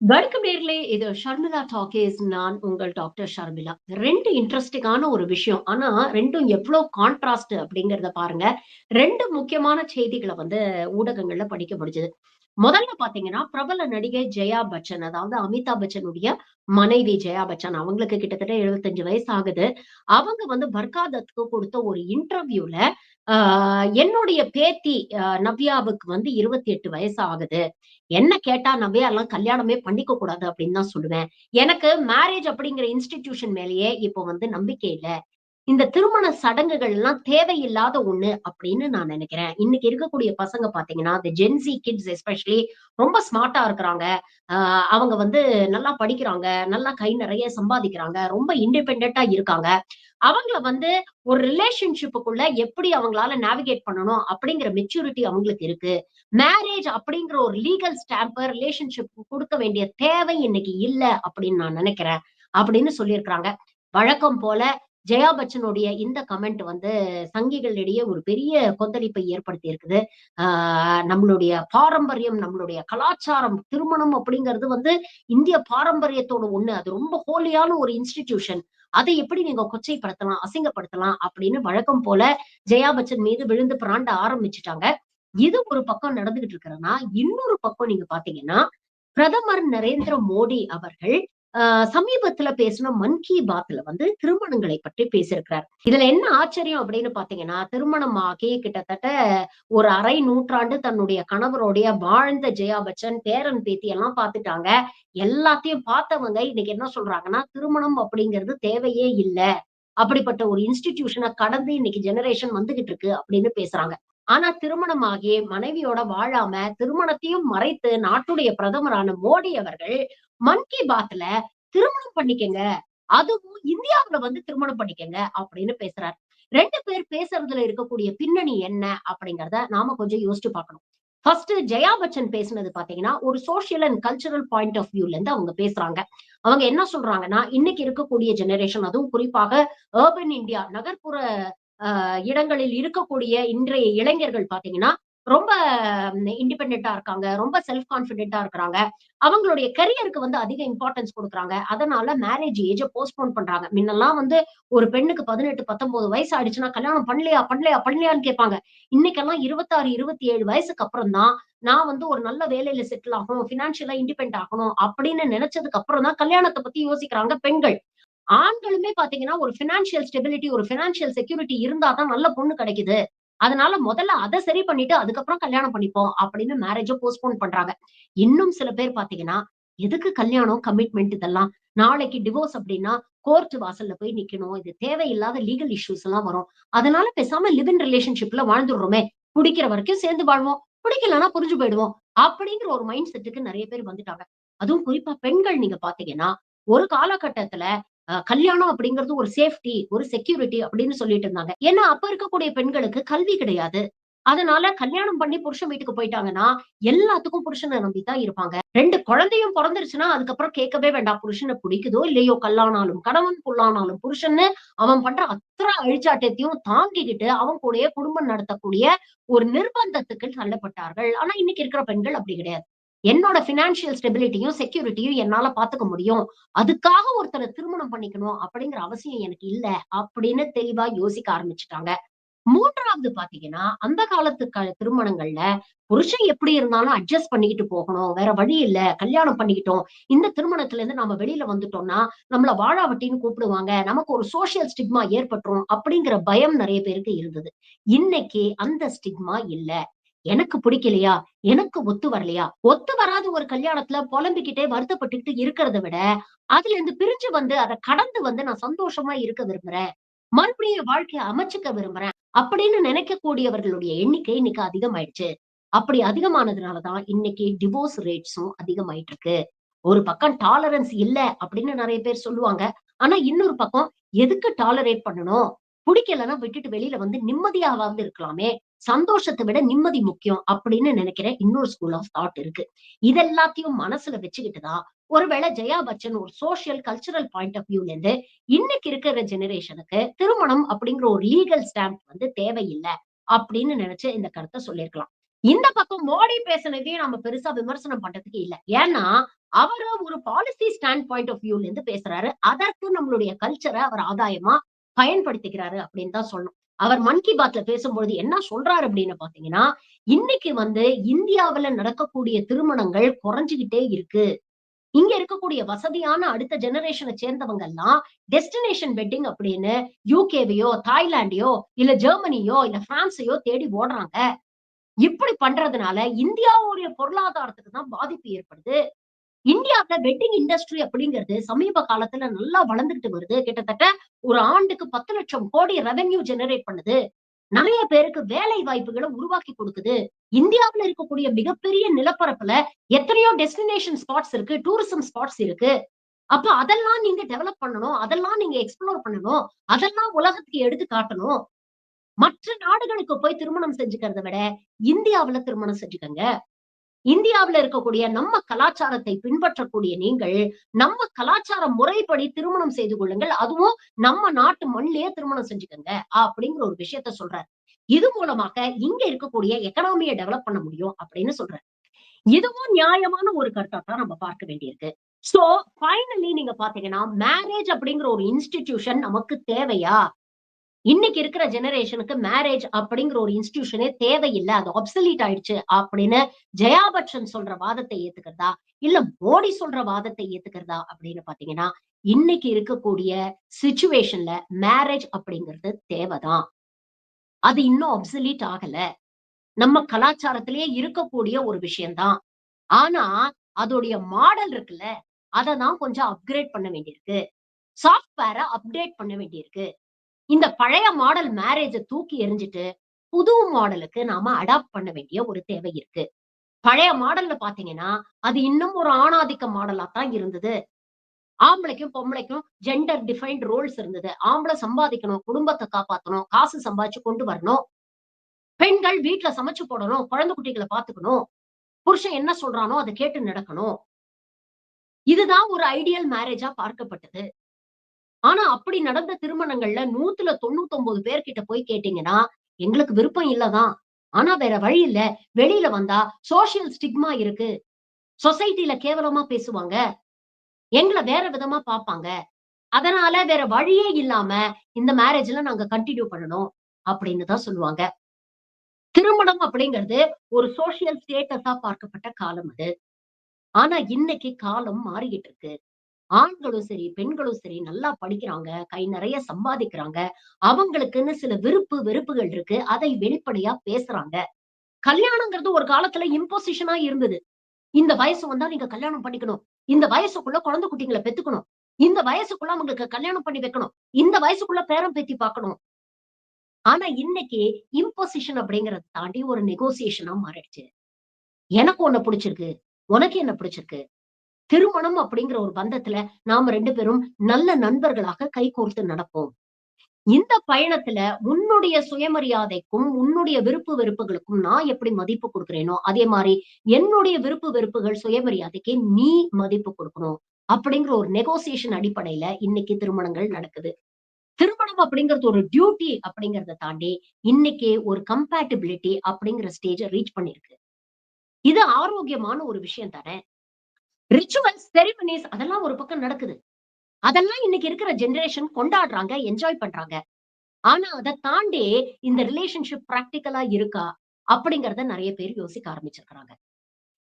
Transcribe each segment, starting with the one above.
வணக்கம் நேயர்களே! இது ஷர்மிளா டாக்கீஸ். நான் உங்கள் டாக்டர் ஷர்மிளா. 2 இன்ட்ரஸ்டிங்கான ஒரு விஷயம். ஆனா 2ம் எவ்ளோ கான்ட்ராஸ்ட் அப்படிங்கிறத பாருங்க. 2 முக்கியமான செய்திகள ஊடகங்கள்ல படிக்க முடிஞ்சது. முதல்ல பார்த்தீங்கன்னா, பிரபல நடிகை ஜெயா பச்சன், அதாவது அமிதாப் பச்சனுடைய மனைவி ஜெயா பச்சன். அவங்களுக்கு கிட்டத்தட்ட 75 வயசு ஆகுது. அவங்க பர்கா தத்துக்கு குடுத்த ஒரு இன்டர்வியூல, ஆ என்னுடைய பேத்தி நவ்யாவுக்கு 28 வயசு ஆகுது. என்ன கேட்டா நவ்யாலாம் கல்யாணமே பண்ணிக்க கூடாது அப்படின்னு தான் சொல்லுவேன். எனக்கு மேரேஜ் அப்படிங்கிற இன்ஸ்டிடியூஷன் மேலேயே இப்போ நம்பிக்கை இல்ல. இந்த திருமண சடங்குகள் எல்லாம் தேவையில்லாத ஒண்ணு அப்படின்னு நான் நினைக்கிறேன். இன்னைக்கு இருக்கக்கூடிய பசங்க பார்த்தீங்கன்னா, இந்த ஜென்ஸி கிட்ஸ் எஸ்பெஷலி ரொம்ப ஸ்மார்ட்டா இருக்கிறாங்க. அ அவங்க நல்லா படிக்கிறாங்க, நல்லா கை நிறைய சம்பாதிக்கிறாங்க, ரொம்ப இண்டிபெண்டன்ட்டா இருக்காங்க. அவங்கள ஒரு ரிலேஷன்ஷிப்புக்குள்ள எப்படி அவங்களால நேவிகேட் பண்ணணும் அப்படிங்கிற மெச்சூரிட்டி அவங்களுக்கு இருக்கு. மேரேஜ் அப்படிங்கிற ஒரு லீகல் ஸ்டாம்ப ரிலேஷன்ஷிப் குடுக்க வேண்டிய தேவை இன்னைக்கு இல்ல அப்படின்னு நான் நினைக்கிறேன். அப்படின்னு சொல்லியிருக்கிறாங்க. வழக்கம் போல ஜெயா பச்சனுடைய இந்த கமெண்ட் சங்கிகளிடையே ஒரு பெரிய கொந்தளிப்பை ஏற்படுத்தி இருக்குது. ஆ நம்மளுடைய பாரம்பரியம், நம்மளுடைய கலாச்சாரம், திருமணம் அப்படிங்கிறது இந்திய பாரம்பரியத்தோட ஒண்ணு. அது ரொம்ப ஹோலியான ஒரு இன்ஸ்டிடியூஷன். அதை எப்படி நீங்க கொச்சைப்படுத்தலாம், அசிங்கப்படுத்தலாம் அப்படின்னு வழக்கம் போல ஜெயா பச்சன் மீது விழுந்து பிராண்ட ஆரம்பிச்சுட்டாங்க. இது ஒரு பக்கம் நடந்துகிட்டு இருக்கிறன்னா, இன்னொரு பக்கம் நீங்க பார்த்தீங்கன்னா, பிரதமர் நரேந்திர மோடி அவர்கள் அ சமீபத்தில பேசின மன் கி பாத்ல திருமணங்களை பற்றி பேசியிருக்கிறார். இதுல என்ன ஆச்சரியம் அப்படின்னு பார்த்தீங்கன்னா, திருமணம் ஆகி கிட்டத்தட்ட ஒரு 1/2 நூற்றாண்டு தன்னுடைய கணவருடைய வாழ்ந்த ஜெயா பச்சன், பேரன், பேத்தி எல்லாம் பார்த்துட்டாங்க. எல்லாத்தையும் பார்த்தவங்க இன்னைக்கு என்ன சொல்றாங்கன்னா, திருமணம் அப்படிங்கிறது தேவையே இல்ல. அப்படிப்பட்ட ஒரு இன்ஸ்டிடியூஷன கடந்து இன்னைக்கு ஜெனரேஷன் வந்துகிட்டு இருக்கு அப்படின்னு பேசுறாங்க. ஆனா திருமணமாகி மனைவியோட வாழாம, திருமணத்தையும் மறைத்து நாட்டுடைய பிரதமரான மோடி அவர்கள் மன் கி பாத்ல திருமணம் பண்ணிக்கங்க. அதுவும் இந்தியாவுல திருமணம் பண்ணிக்கங்க அப்படின்னு பேசுறார். 2 பேர் பேசுறதுல இருக்கக்கூடிய பின்னணி என்ன அப்படிங்கிறத நாம கொஞ்சம் யோசிச்சு பார்க்கணும். ஃபர்ஸ்ட் ஜெயா பச்சன் பேசினது பார்த்தீங்கன்னா, ஒரு social and cultural point of வியூல இருந்து அவங்க பேசுறாங்க. அவங்க என்ன சொல்றாங்கன்னா, இன்னைக்கு இருக்கக்கூடிய ஜெனரேஷன் அதுவும் குறிப்பாக அர்பன் இந்தியா நகர்ப்புற இடங்களில் இருக்கக்கூடிய இன்றைய இளைஞர்கள் பார்த்தீங்கன்னா, ரொம்ப இண்டிபெண்டன்ட்டா இருக்காங்க. ரொம்ப செல்ஃப் கான்ஃபிடென்ட்டா இருக்கிறாங்க. அவங்களுடைய கரியருக்கு அதிக இம்பார்ட்டன்ஸ் குடுக்குறாங்க. அதனால மேரேஜ் ஏஜ போஸ்ட்போன் பண்றாங்க. முன்னெல்லாம் ஒரு பெண்ணுக்கு 18, 19 வயசு ஆயிடுச்சுன்னா, கல்யாணம் பண்ணலையா? பண்ணலையா? பண்ணலையான்னு கேட்பாங்க. இன்னைக்கெல்லாம் 26, 27 வயசுக்கு அப்புறம் தான், நான் ஒரு நல்ல வேலையில செட்டில் ஆகணும், பினான்சியலா இண்டிபெண்டன்ட் ஆகணும் அப்படின்னு நினைச்சதுக்கு அப்புறம் தான் கல்யாணத்த பத்தி யோசிக்கிறாங்க பெண்கள். ஆண்களுமே பாத்தீங்கன்னா, ஒரு பினான்சியல் ஸ்டெபிலிட்டி, ஒரு பினான்சியல் செக்யூரிட்டி இருந்தா தான் நல்ல பொண்ணு கிடைக்குது. அதனால முதல்ல அத சரி பண்ணிட்டு, அதுக்கப்புறம் கல்யாணம் பண்ணிப்போம் அப்படின்னு மேரேஜ போஸ்ட்போன் பண்றாங்க. இன்னும் சில பேர் பாத்தீங்கன்னா, எதுக்கு கல்யாணம், கமிட்மென்ட் இதெல்லாம்? நாளைக்கு டிவோர்ஸ் அப்படின்னா, கோர்ட் வாசல்ல போய் நிக்கணும். இது தேவையில்லாத லீகல் இஷ்யூஸ் எல்லாம் வரும். அதனால பேசாம லிவ் இன் ரிலேஷன்ஷிப்ல வாழ்ந்துடுறோமே! புடிக்கிற வரைக்கும் சேர்ந்து வாழ்வோம். பிடிக்கலன்னா புரிஞ்சு போயிடுவோம். அப்படிங்கிற ஒரு மைண்ட் செட்டுக்கு நெறைய பேர் வந்துட்டாங்க. அதுவும் குறிப்பா பெண்கள் நீங்க பாத்தீங்கன்னா, ஒரு காலகட்டத்துல கல்யாணம் அப்படிங்கிறது ஒரு சேஃப்டி, ஒரு செக்யூரிட்டி அப்படின்னு சொல்லிட்டு இருந்தாங்க. ஏன்னா, அப்ப இருக்கக்கூடிய பெண்களுக்கு கல்வி கிடையாது. அதனால கல்யாணம் பண்ணி புருஷன் வீட்டுக்கு போயிட்டாங்கன்னா, எல்லாத்துக்கும் புருஷன நம்பி தான் இருப்பாங்க. 2 குழந்தையும் பொறந்துருச்சுன்னா, அதுக்கப்புறம் கேட்கவே வேண்டாம். புருஷன பிடிக்குதோ இல்லையோ, கல்லானாலும் கணவன், புல்லானாலும் புருஷன்னு அவன் பண்ற அத்தன அழிச்சாட்டியத்தையும் தாங்கிக்கிட்டு, அவன் கூடயே குடும்பம் நடத்தக்கூடிய ஒரு நிர்பந்தத்துக்கு தள்ளப்பட்டார்கள். ஆனா, இன்னைக்கு இருக்கிற பெண்கள் அப்படி கிடையாது. என்னோட பினான்சியல் ஸ்டெபிலிட்டியும், செக்யூரிட்டியும் என்னால பாத்துக்க முடியும். அதுக்காக ஒருத்தர திருமணம் பண்ணிக்கணும் அப்படிங்கிற அவசியம் எனக்கு இல்ல. அப்படின்னு தெளிவா யோசிக்க ஆரம்பிச்சுட்டாங்க. 3வது பாத்தீங்கன்னா, அந்த காலத்து திருமணங்கள்ல புருஷன் எப்படி இருந்தாலும் அட்ஜஸ்ட் பண்ணிக்கிட்டு போகணும். வேற வழி இல்ல. கல்யாணம் பண்ணிக்கிட்டோம். இந்த திருமணத்துல இருந்து நாம வெளியில வந்துட்டோம்னா, நம்மள வாழாவட்டின்னு கூப்பிடுவாங்க. நமக்கு ஒரு சோசியல் ஸ்டிக்மா ஏற்பட்டுரும். அப்படிங்கிற பயம் நெறைய பேருக்கு இருந்தது. இன்னைக்கு அந்த ஸ்டிக்மா இல்ல. எனக்கு பிடிக்கலையா? எனக்கு ஒத்து வரலையா? ஒத்து வராத ஒரு கல்யாணத்துல புலம்பிக்கிட்டே வருத்தப்பட்டுக்கிட்டு இருக்கிறத விட, அதுலருந்து பிரிஞ்சு அத கடந்து நான் சந்தோஷமா இருக்க விரும்புறேன். மறுபடியும் என் வாழ்க்கைய அமைச்சுக்க விரும்புறேன். அப்படின்னு நினைக்கக்கூடியவர்களுடைய எண்ணிக்கை இன்னைக்கு அதிகமாயிடுச்சு. அப்படி அதிகமானதுனால தான் இன்னைக்கு டிவோர்ஸ் ரேட்ஸும் அதிகமாயிட்டு இருக்கு. ஒரு பக்கம் டாலரன்ஸ் இல்ல அப்படின்னு நெறைய பேர் சொல்லுவாங்க. ஆனா இன்னொரு பக்கம் எதுக்கு டாலரேட் பண்ணணும்? புடிக்கலன்னா விட்டுட்டு வெளியில நிம்மதியாவாவது இருக்கலாமே! சந்தோஷத்த விட நிம்மதி முக்கியம் அப்படின்னு நினைக்கிற இன்னொரு ஸ்கூல் ஆஃப் தாட் இருக்கு. இது எல்லாத்தையும் மனசுல வச்சுக்கிட்டு தான், ஒருவேளை ஜெயா பச்சன் ஒரு சோசியல், கல்ச்சரல் பாயிண்ட் ஆஃப் வியூல இருந்து இன்னைக்கு இருக்கிற ஜெனரேஷனுக்கு திருமணம் அப்படிங்கிற ஒரு லீகல் ஸ்டாம்ப் தேவையில்ல. அப்படின்னு நினைச்சு இந்த கருத்த சொல்லியிருக்கலாம். இந்த பக்கம் மோடி பேசினதையும் நம்ம பெருசா விமர்சனம் பண்றதுக்கு இல்ல. ஏன்னா, அவரு ஒரு பாலிசி ஸ்டாண்ட் பாயிண்ட் ஆஃப் வியூல இருந்து பேசுறாரு. அதற்கு நம்மளுடைய கல்ச்சர அவர் ஆதாயமா பயன்படுத்திக்கிறாரு அப்படின்னு தான் சொல்லணும். அவர் மன் கி பாத்ல பேசும்பொழுது என்ன சொல்றாரு அப்படின்னு பார்த்தீங்கன்னா, இன்னைக்கு வந்து இந்தியாவுல நடக்கக்கூடிய திருமணங்கள் குறைஞ்சுகிட்டே இருக்கு. இங்க இருக்கக்கூடிய வசதியான அடுத்த ஜெனரேஷன சேர்ந்தவங்க எல்லாம் டெஸ்டினேஷன் வெட்டிங் அப்படின்னு யுகேவையோ, தாய்லாந்தையோ, இல்ல ஜெர்மனியோ, இல்ல பிரான்ஸையோ தேடி ஓடுறாங்க. இப்படி பண்றதுனால இந்தியாவுடைய பொருளாதாரத்துக்கு தான் பாதிப்பு ஏற்படுது. இந்தியாவுல வெட்டிங் இண்டஸ்ட்ரி அப்படிங்கிறது சமீப காலத்துல நல்லா வளர்ந்துகிட்டு வருது. கிட்டத்தட்ட ஒரு ஆண்டுக்கு 10,00,000 கோடி ரெவென்யூ ஜெனரேட் பண்ணுது. நெறைய பேருக்கு வேலை வாய்ப்புகள உருவாக்கி குடுக்குது. இந்தியாவுல இருக்கக்கூடிய மிகப்பெரிய நிலப்பரப்புல எத்தனையோ டெஸ்டினேஷன் ஸ்பாட்ஸ் இருக்கு. டூரிசம் ஸ்பாட்ஸ் இருக்கு. அப்ப அதெல்லாம் நீங்க டெவலப் பண்ணணும். அதெல்லாம் நீங்க எக்ஸ்ப்ளோர் பண்ணணும். அதெல்லாம் உலகத்துக்கு எடுத்து காட்டணும். மற்ற நாடுகளுக்கு போய் திருமணம் செஞ்சுக்கிறத விட, இந்தியாவுல திருமணம் செஞ்சுக்கங்க. இந்தியாவுல இருக்கக்கூடிய நம்ம கலாச்சாரத்தை பின்பற்றக்கூடிய நீங்கள், நம்ம கலாச்சார முறைப்படி திருமணம் செய்து கொள்ளுங்கள். அதுவும் நம்ம நாட்டு மண்லயே திருமணம் செஞ்சுக்கங்க. அப்படிங்கிற ஒரு விஷயத்த சொல்றாரு. இது மூலமாக இங்க இருக்கக்கூடிய எக்கனாமிய டெவலப் பண்ண முடியும் அப்படின்னு சொல்றாரு. இதுவும் நியாயமான ஒரு கருத்தா தான் நம்ம பார்க்க வேண்டியிருக்கு. சோ, ஃபைனலி நீங்க பார்த்தீங்கன்னா, மேரேஜ் அப்படிங்கிற ஒரு இன்ஸ்டிடியூஷன் நமக்கு தேவையா? இன்னைக்கு இருக்கிற ஜெனரேஷனுக்கு மேரேஜ் அப்படிங்கிற ஒரு இன்ஸ்டிடியூஷனே தேவையில்ல. அது ஆப்சலீட் ஆயிடுச்சு அப்படின்னு ஜெயா பச்சன் சொல்ற வாதத்தை ஏத்துக்கிறதா? இல்ல மோடி சொல்ற வாதத்தை ஏத்துக்கிறதா? அப்படின்னு பார்த்தீங்கன்னா, இன்னைக்கு இருக்கக்கூடிய சிச்சுவேஷன்ல மேரேஜ் அப்படிங்கிறது தேவதான். அது இன்னும் ஆப்சலீட் ஆகல. நம்ம கலாச்சாரத்திலேயே இருக்கக்கூடிய ஒரு விஷயம் தான். ஆனா, அதோடைய மாடல் இருக்குல்ல, அத தான் கொஞ்சம் அப்கிரேட் பண்ண வேண்டியிருக்கு. சாஃப்ட்வேர அப்டேட் பண்ண வேண்டியிருக்கு. இந்த பழைய மாடல் மேரேஜ தூக்கி எறிஞ்சுட்டு, புது மாடலுக்கு நாம அடாப்ட் பண்ண வேண்டிய ஒரு தேவை இருக்கு. பழைய மாடல்ல பார்த்தீங்கன்னா, அது இன்னும் ஒரு ஆணாதிக்க மாடலா தான் இருந்தது. ஆம்பளைக்கும், பொம்பளைக்கும் ஜெண்டர் டிஃபைன்ட் ரோல்ஸ் இருந்தது. ஆம்பள சம்பாதிக்கணும், குடும்பத்த காப்பாத்தணும், காசு சம்பாதிச்சு கொண்டு வரணும். பெண்கள் வீட்ல சமைச்சு போடணும், குழந்தை குட்டிகள பார்த்துக்கணும். புருஷன் என்ன சொல்றானோ அத கேட்டு நடக்கணும். இதுதான் ஒரு ஐடியல் மேரேஜா பார்க்கப்பட்டது. ஆனா அப்படி நடந்த திருமணங்கள்ல 100ல 99 பேர்கிட்ட போய் கேட்டீங்கன்னா, எங்களுக்கு விருப்பம் இல்ல தான். ஆனா வேற வழி இல்ல. வெளியில வந்தா சோசியல் ஸ்டிக்மா இருக்கு. சொசைட்டில கேவலமா பேசுவாங்க. எங்கள வேற விதமா பார்ப்பாங்க. அதனால வேற வழியே இல்லாம இந்த மேரேஜ்ல நாங்க கன்டின்யூ பண்ணணும் அப்படின்னு தான் சொல்லுவாங்க. திருமணம் அப்படிங்கிறது ஒரு சோசியல் ஸ்டேட்டஸா பார்க்கப்பட்ட காலம் அது. ஆனா இன்னைக்கு காலம் மாறிக்கிட்டு இருக்கு. ஆண்களும் சரி, பெண்களும் சரி நல்லா படிக்கிறாங்க. கை நெறைய சம்பாதிக்கிறாங்க. அவங்களுக்குன்னு சில விருப்பு, வெறுப்புகள் இருக்கு. அதை வெளிப்படையா பேசுறாங்க. கல்யாணங்கிறது ஒரு காலத்துல இம்போசிஷனா இருந்தது. இந்த வயசு வந்தா நீங்க கல்யாணம் பண்ணிக்கணும். இந்த வயசுக்குள்ள குழந்தை குட்டிங்கள பெத்துக்கணும். இந்த வயசுக்குள்ள அவங்களுக்கு கல்யாணம் பண்ணி வைக்கணும். இந்த வயசுக்குள்ள பேரன், பேத்தி பார்க்கணும். ஆனா இன்னைக்கு இம்போசிஷன் அப்படிங்கிறத தாண்டி ஒரு நெகோசியேஷனா மாறிடுச்சு. எனக்கு உன்ன புடிச்சிருக்கு. உனக்கு என்ன பிடிச்சிருக்கு? திருமணம் அப்படிங்கிற ஒரு பந்தத்துல நாம 2 பேரும் நல்ல நண்பர்களாக கைகோர்த்து நடப்போம். இந்த பயணத்துல உன்னுடைய சுயமரியாதைக்கும், உன்னுடைய விருப்பு வெறுப்புகளுக்கும் நான் எப்படி மதிப்பு குடுக்கிறேனோ, அதே மாரி என்னுடைய விருப்பு வெறுப்புகள், சுயமரியாதைக்கு நீ மதிப்பு குடுக்கணும். அப்படிங்கிற ஒரு நெகோசியேஷன் அடிப்படையில இன்னைக்கு திருமணங்கள் நடக்குது. திருமணம் அப்படிங்கிறது ஒரு டியூட்டி அப்படிங்கிறத தாண்டி, இன்னைக்கு ஒரு கம்பேட்டிபிலிட்டி அப்படிங்கிற ஸ்டேஜ ரீச் பண்ணிருக்கு. இது ஆரோக்கியமான ஒரு விஷயம் தானே! ரிச்சுவல்ஸ், செரிமனிஸ் அதெல்லாம் ஒரு பக்கம் நடக்குது. அதெல்லாம் இன்னைக்கு இருக்கிற ஜெனரேஷன் கொண்டாடுறாங்க, என்ஜாய் பண்றாங்க. ஆனா அத தாண்டி இந்த ரிலேஷன்ஷிப் பிராக்டிகலா இருக்கா? அப்படிங்கிறத நெறைய பேர் யோசிக்க ஆரம்பிச்சிருக்கிறாங்க.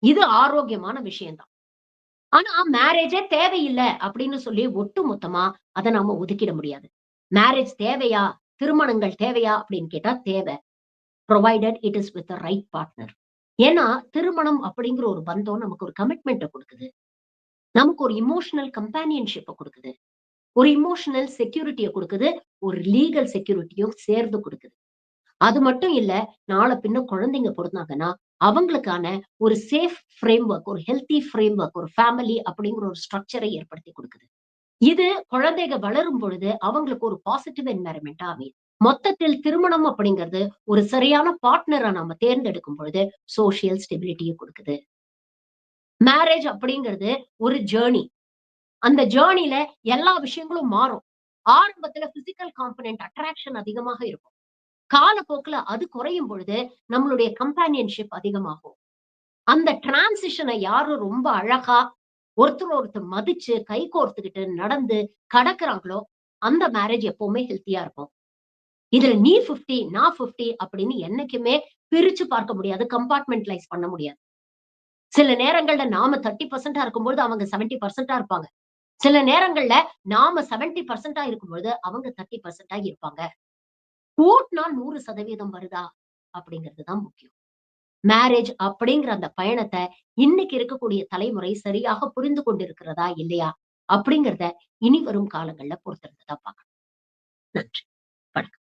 இது ஆரோக்கியமான விஷயம் தான். ஆனா மேரேஜே தேவையில்ல அப்படின்னு சொல்லி ஒட்டு மொத்தமா அத நாம ஒதுக்கிட முடியாது. மேரேஜ் தேவையா? திருமணங்கள் தேவையா? அப்படின்னு கேட்டா தேவை. Provided it is with the right partner. ஏன்னா திருமணம் அப்படிங்கிற ஒரு பந்தம் நமக்கு ஒரு கமிட்மெண்ட்ட குடுக்குது. நமக்கு ஒரு எமோஷனல் கம்பானியன்ஷிப்ப குடுக்குது. ஒரு எமோஷனல் செக்யூரிட்டிய குடுக்குது. ஒரு லீகல் செக்யூரிட்டியும் சேர்ந்து குடுக்குது. அது மட்டும் இல்ல, நாள பின்ன குழந்தைங்க பொறந்தாங்கன்னா, அவங்களுக்கான ஒரு சேஃப் ஃப்ரேம் வொர்க், ஒரு ஹெல்த்தி ஃப்ரேம் வொர்க், ஒரு ஃபேமிலி அப்படிங்கிற ஒரு ஸ்ட்ரக்சர ஏற்படுத்தி குடுக்குது. இது குழந்தைக வளரும் பொழுது அவங்களுக்கு ஒரு பாசிட்டிவ் என்வைரன்மென்ட்டா அமையுது. மொத்தத்தில் திருமணம் அப்படிங்கிறது ஒரு சரியான பார்ட்னர நாம தேர்ந்தெடுக்கும் பொழுது சோசியல் ஸ்டெபிலிட்டிய குடுக்குது. மேரேஜ் அப்படிங்கிறது ஒரு ஜர்னி. அந்த ஜர்னில எல்லா விஷயங்களும் மாறும். ஆரம்பத்துல பிசிக்கல் காம்போனன்ட் அட்ராக்ஷன் அதிகமாக இருக்கும். காலப்போக்குல அது குறையும் பொழுது, நம்மளுடைய கம்பானியன்ஷிப் அதிகமாகும். அந்த டிரான்சிஷன யாரு ரொம்ப அழகா ஒருத்தர் ஒருத்தர் மதிச்சு, கை கோர்த்துக்கிட்டு நடந்து கடக்குறாங்களோ, அந்த மேரேஜ் எப்பவுமே ஹெல்த்தியா இருக்கும். இதுல நீ 50 நான் 50 அப்படின்னு என்னைக்குமே பிரிச்சு பார்க்க முடியாது. கம்பார்ட்மெண்டலைஸ் பண்ண முடியாது. சில நேரங்கள்ல நாம 30% இருக்கும்பொழுது அவங்க 70% இருப்பாங்க. சில நேரங்கள்ல நாம 70% இருக்கும்பொழுது அவங்க 30% இருப்பாங்க. கூட்டுனா 100% வருதா? அப்படிங்கிறது தான் முக்கியம். மேரேஜ் அப்படிங்கிற அந்த பயணத்த இன்னைக்கு இருக்கக்கூடிய தலைமுறை சரியாக புரிந்து கொண்டிருக்கிறதா? இல்லையா? அப்படிங்கிறத இனி வரும் காலங்கள்ல பொறுத்திருந்து தான் பார்க்கணும். நன்றி. வணக்கம்.